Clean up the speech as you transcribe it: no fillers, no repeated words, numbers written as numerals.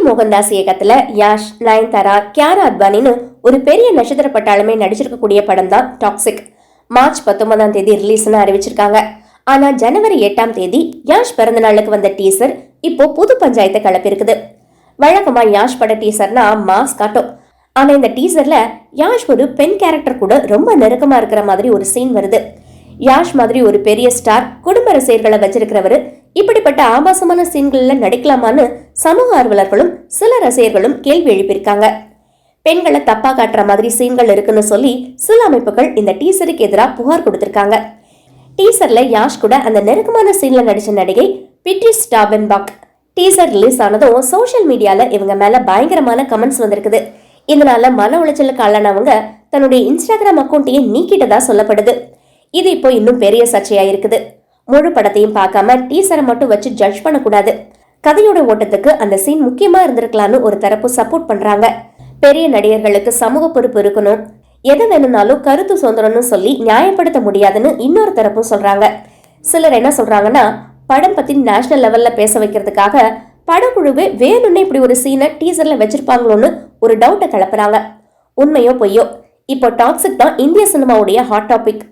மோகன்தாஸ் இயக்கத்துல யாஷ், நயன்தாரா, கியாரா அத்வானின்னு ஒரு பெரிய நட்சத்திர பட்டாளமே நடிச்சிருக்கக்கூடிய படம் தான் டாக்ஸிக். மார்ச் 19ஆம் தேதி ரிலீஸ்னு அறிவிச்சிருக்காங்க. ஆனா ஜனவரி 8ஆம் தேதி யாஷ் பிறந்த நாளுக்கு வந்த டீசர் இப்போ புது பஞ்சாயத்தை கிளப்பிருக்குது. வழக்கமா யாஷ் பட டீசர்னா மாஸ் காட்டும். ஆனா இந்த டீசர்ல யாஷ் ஒரு பெண் கேரக்டர் கூட ரொம்ப நெருக்கமா இருக்கிற மாதிரி ஒரு சீன் வருது. யாஷ் மாதிரி ஒரு பெரிய ஸ்டார், குடும்ப ரசிகர்களை வச்சிருக்கிறவரு இப்படிப்பட்ட ஆபாசமான சீன்கள்ல நடிக்கலாமான்னு சமூக ஆர்வலர்களும் சில ரசிகர்களும் கேள்வி எழுப்பியிருக்காங்க. பெண்களை தப்பா காட்டுற மாதிரி சீன்கள் இருக்குன்னு சொல்லி சில அமைப்புகள் இந்த டீசருக்கு எதிராக புகார் கொடுத்திருக்காங்க. டீசர்ல யாஷ் கூட அந்த நெருக்கமான சீன்ல நடிச்ச நடிகை பிட்ரிஸ் டாபென்பாக். டீசர் ரிலீஸ் ஆனதும் சோசியல் மீடியால இவங்க மேல பயங்கரமான கமெண்ட்ஸ் வந்திருக்குது. இதனால மன உளைச்சலுக்கு ஆளானவங்க தன்னுடைய இன்ஸ்டாகிராம் அக்கௌண்ட்டையே நீக்கிட்டதா சொல்லப்படுது. இது இப்போ இன்னும் பெரிய சர்ச்சையா இருக்குது. முழு படத்தையும் பார்க்காம டீசரை மட்டும் வச்சு ஜட்ஜ் பண்ணக்கூடாது. கதையோட ஓட்டத்துக்கு அந்த சீன் முக்கியமா இருந்திருக்கலாம்னு ஒரு தரப்பு சப்போர்ட் பண்றாங்க. பெரிய நடிகர்களுக்கு சமூக பொறுப்பு இருக்கணும், எதை வேணும்னாலும் கருத்து சுதந்திரம்னு சொல்லி நியாயப்படுத்த முடியாதுன்னு இன்னொரு தரப்பும் சொல்றாங்க. சிலர் என்ன சொல்றாங்கன்னா, படம் பத்தி நேஷனல் லெவல்ல பேச வைக்கிறதுக்காக படக்குழுவே வேணும்னு இப்படி ஒரு சீனை டீசர்ல வச்சிருப்பாங்களோன்னு ஒரு டவுட்டை கிளப்புறாங்க. உண்மையோ பொய்யோ, இப்போ டாக்ஸிக் தான் இந்திய சினிமாவுடைய ஹாட் டாபிக்.